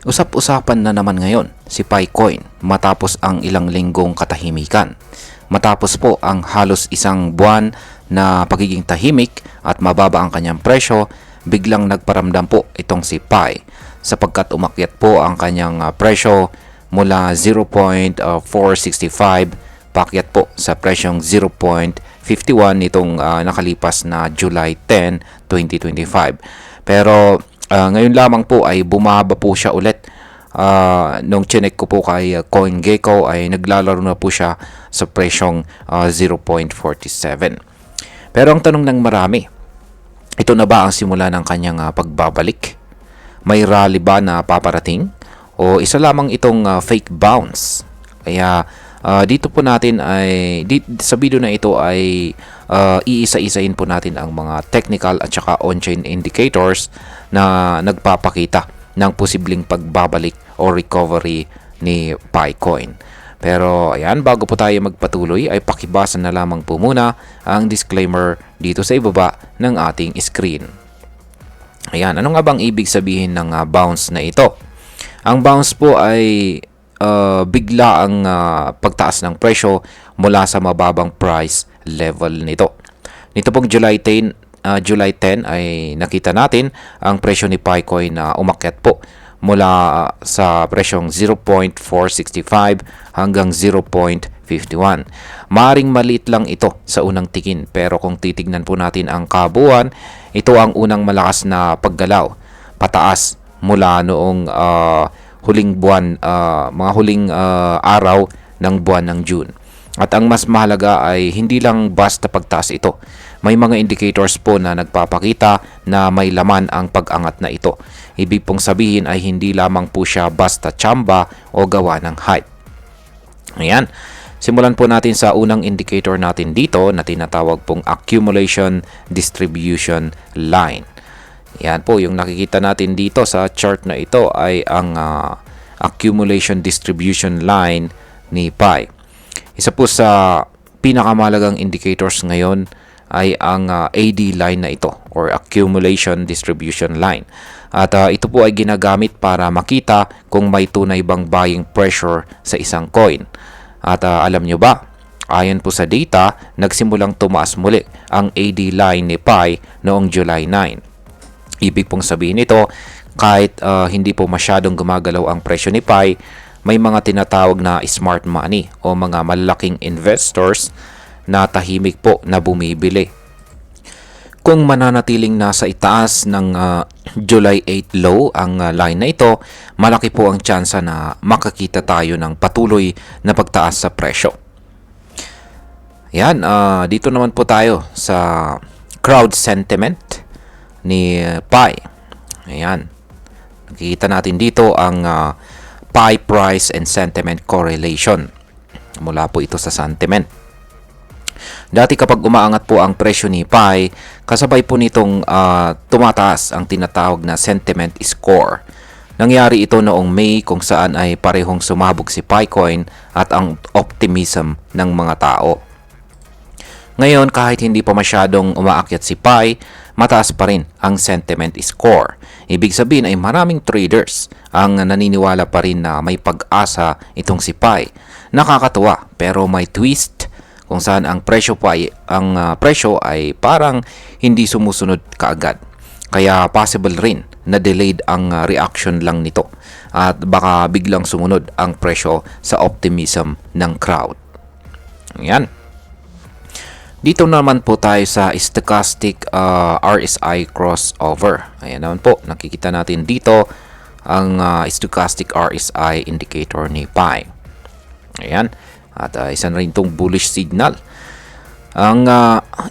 Usap-usapan na naman ngayon si Picoin matapos ang ilang linggong katahimikan. Matapos po ang halos isang buwan na pagiging tahimik at mababa ang kanyang presyo, biglang nagparamdam po itong si Pi sapagkat umakyat po ang kanyang presyo mula 0.465 paakyat po sa presyong 0.51 nitong nakalipas na July 10, 2025. Pero ngayon lamang po ay bumaba po siya ulit. Nung chinek ko po kay CoinGecko ay naglalaro na po siya sa presyong 0.47. Pero ang tanong ng marami, ito na ba ang simula ng kanyang pagbabalik? May rally ba na paparating? O isa lamang itong fake bounce? Kaya dito po natin sa video na ito ay iisa-isahin po natin ang mga technical at saka on-chain indicators na nagpapakita ng posibleng pagbabalik o recovery ni Picoin. Pero ayan, bago po tayo magpatuloy ay pakibasa na lamang po muna ang disclaimer dito sa ibaba ng ating screen. Ayan, ano nga bang ibig sabihin ng bounce na ito? Ang bounce po ay bigla ang pagtaas ng presyo mula sa mababang price level nito. Nito pong July 10 ay nakita natin ang presyo ni Picoin na umakyat po mula sa presyong 0.465 hanggang 0.51. Maaring maliit lang ito sa unang tingin, pero kung titignan po natin ang kabuuan, ito ang unang malakas na paggalaw pataas mula noong huling buwan, mga huling araw ng buwan ng June. At ang mas mahalaga ay hindi lang basta pagtaas ito. May mga indicators po na nagpapakita na may laman ang pag-angat na ito. Ibig pong sabihin ay hindi lamang po siya basta tsamba o gawa ng hype. Ayan. Simulan po natin sa unang indicator natin dito na tinatawag pong accumulation distribution line. Yan po, yung nakikita natin dito sa chart na ito ay ang accumulation distribution line ni Pi. Isa po sa pinakamalagang indicators ngayon ay ang AD line na ito or accumulation distribution line. At ito po ay ginagamit para makita kung may tunay bang buying pressure sa isang coin. At alam nyo ba, ayon po sa data, nagsimulang tumaas muli ang AD line ni Pi noong July 9. Ibig pong sabihin nito, kahit hindi po masyadong gumagalaw ang presyo ni Pi, may mga tinatawag na smart money o mga malalaking investors na tahimik po na bumibili. Kung mananatiling nasa itaas ng July 8 low ang line na ito, malaki po ang tsansa na makakita tayo ng patuloy na pagtaas sa presyo. Yan, dito naman po tayo sa crowd sentiment ni Pi. Ayan. Nakikita natin dito ang Pi price and sentiment correlation. Mula po ito sa sentiment. Dati kapag umaangat po ang presyo ni Pi, kasabay po nitong tumataas ang tinatawag na sentiment score. Nangyari ito noong May kung saan ay parehong sumabog si Picoin at ang optimism ng mga tao. Ngayon, kahit hindi pa masyadong umaakyat si Pi, mataas pa rin ang sentiment score. Ibig sabihin ay maraming traders ang naniniwala pa rin na may pag-asa itong si Pi. Nakakatuwa pero may twist kung saan ang presyo ay parang hindi sumusunod kaagad. Kaya possible rin na delayed ang reaction lang nito at baka biglang sumunod ang presyo sa optimism ng crowd. Yan. Dito naman po tayo sa stochastic RSI crossover. Ayan naman po, nakikita natin dito ang stochastic RSI indicator ni Pi. Ayan, at isa na rin itong bullish signal. Ang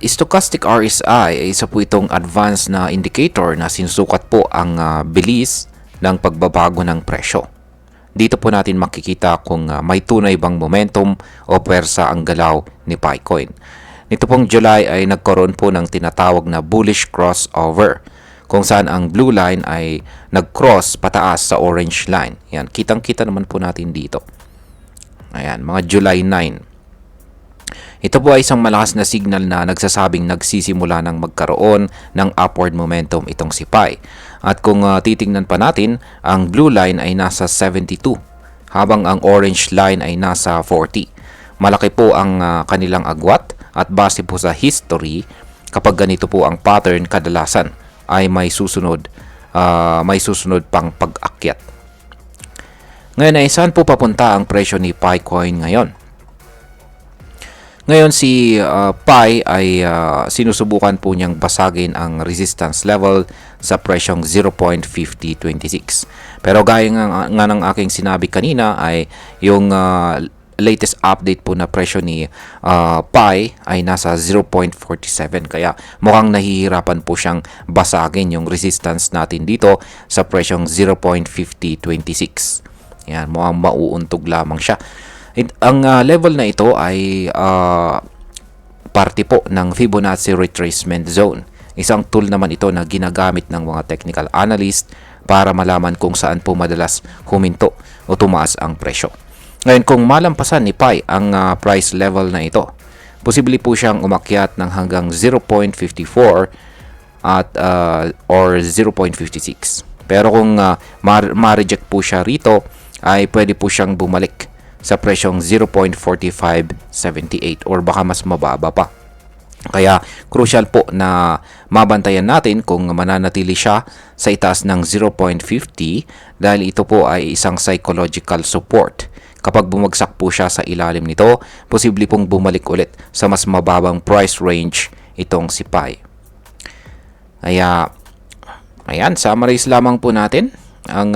stochastic RSI ay isa po itong advanced na indicator na sinusukat po ang bilis ng pagbabago ng presyo. Dito po natin makikita kung may tunay bang momentum o pwersa ang galaw ni Picoin. Nito pong July ay nagkaroon po ng tinatawag na bullish crossover kung saan ang blue line ay nag-cross pataas sa orange line. Yan, kitang-kita naman po natin dito. Ayan, mga July 9. Ito po ay isang malakas na signal na nagsasabing nagsisimula ng magkaroon ng upward momentum itong si Pi. At kung titingnan pa natin, ang blue line ay nasa 72 habang ang orange line ay nasa 40. Malaki po ang kanilang agwat at base po sa history, kapag ganito po ang pattern kadalasan ay may susunod pang pag-akyat. Ngayon ay saan po papunta ang presyo ni PiCoin ngayon? Ngayon si Pi ay sinusubukan po niyang basagin ang resistance level sa presyong 0.5026. Pero gaya nga ng aking sinabi kanina ay yung latest update po na presyo ni Pi ay nasa 0.47, kaya mukhang nahihirapan po siyang basagin yung resistance natin dito sa presyong 0.5026. Yan, mukhang mauuntog lamang siya. Ang level na ito ay parte po ng Fibonacci retracement zone. Isang tool naman ito na ginagamit ng mga technical analyst para malaman kung saan po madalas huminto o tumaas ang presyo. Ngayon, kung malampasan ni Pi ang price level na ito, posible po siyang umakyat ng hanggang 0.54 at or 0.56. Pero kung ma-reject po siya rito, ay pwede po siyang bumalik sa presyong 0.4578 or baka mas mababa pa. Kaya crucial po na mabantayan natin kung mananatili siya sa itaas ng 0.50 dahil ito po ay isang psychological support. Kapag bumagsak po siya sa ilalim nito, posible pong bumalik ulit sa mas mababang price range itong si Pi. Kaya, ayan, summarize lamang po natin ang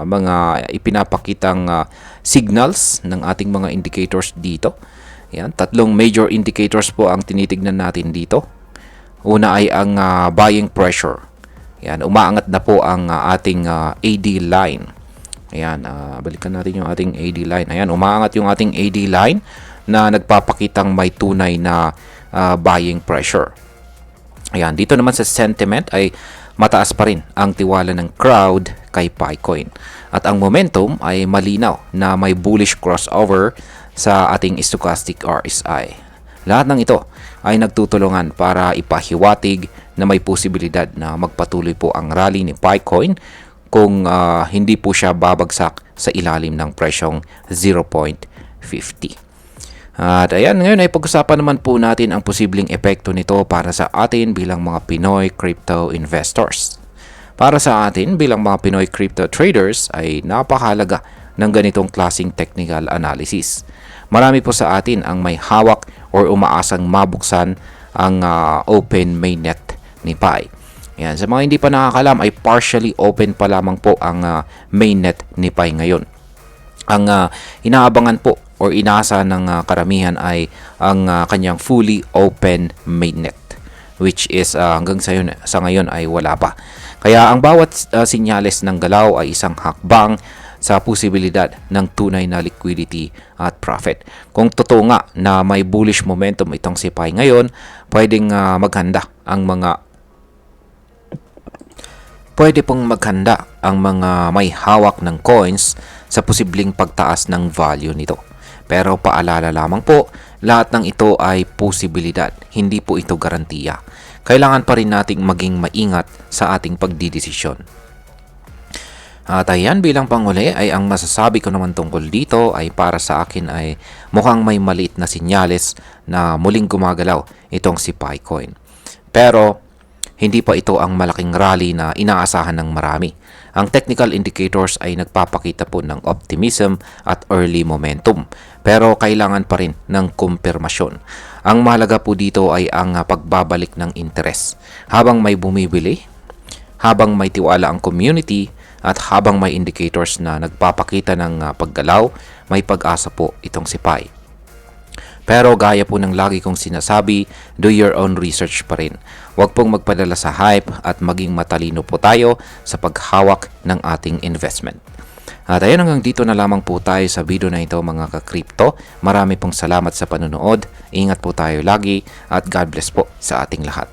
mga ipinapakitang signals ng ating mga indicators dito. Ayan, tatlong major indicators po ang tinitignan natin dito. Una ay ang buying pressure. Ayan, umaangat na po ang ating AD line. Ayan, balikan natin yung ating AD line. Ayan, umaangat yung ating AD line na nagpapakitang may tunay na buying pressure. Ayan, dito naman sa sentiment ay mataas pa rin ang tiwala ng crowd kay PiCoin. At ang momentum ay malinaw na may bullish crossover sa ating stochastic RSI. Lahat ng ito ay nagtutulungan para ipahiwatig na may posibilidad na magpatuloy po ang rally ni PiCoin kung hindi po siya babagsak sa ilalim ng presyong 0.50. At ayan, ngayon ay pag-usapan naman po natin ang posibleng epekto nito para sa atin bilang mga Pinoy crypto investors. Para sa atin bilang mga Pinoy crypto traders ay napakahalaga ng ganitong klaseng technical analysis. Marami po sa atin ang may hawak or umaasang mabuksan ang open mainnet ni Pi. Yan, sa mga hindi pa nakakalam ay partially open pa lamang po ang mainnet ni Pi ngayon. Ang inaabangan po or inaasahan ng karamihan ay ang kanyang fully open mainnet, which is hanggang sa ngayon ay wala pa. Kaya ang bawat sinyales ng galaw ay isang hakbang sa posibilidad ng tunay na liquidity at profit. Kung totoo nga na may bullish momentum itong si Pi ngayon, pwede pong maghanda ang mga may hawak ng coins sa posibleng pagtaas ng value nito. Pero paalala lamang po, lahat ng ito ay posibilidad, hindi po ito garantiya. Kailangan pa rin nating maging maingat sa ating pagdidesisyon. At ayan, bilang panghuli ay ang masasabi ko naman tungkol dito ay para sa akin ay mukhang may maliit na sinyales na muling gumagalaw itong si PiCoin. Pero hindi pa ito ang malaking rally na inaasahan ng marami. Ang technical indicators ay nagpapakita po ng optimism at early momentum. Pero kailangan pa rin ng kumpirmasyon. Ang mahalaga po dito ay ang pagbabalik ng interes. Habang may bumibili, habang may tiwala ang community, at habang may indicators na nagpapakita ng paggalaw, may pag-asa po itong si Pi. Pero gaya po ng lagi kong sinasabi, do your own research pa rin. Huwag pong magpadala sa hype at maging matalino po tayo sa paghawak ng ating investment. At ayun, hanggang dito na lamang po tayo sa video na ito mga ka-crypto. Marami pong salamat sa panonood. Ingat po tayo lagi at God bless po sa ating lahat.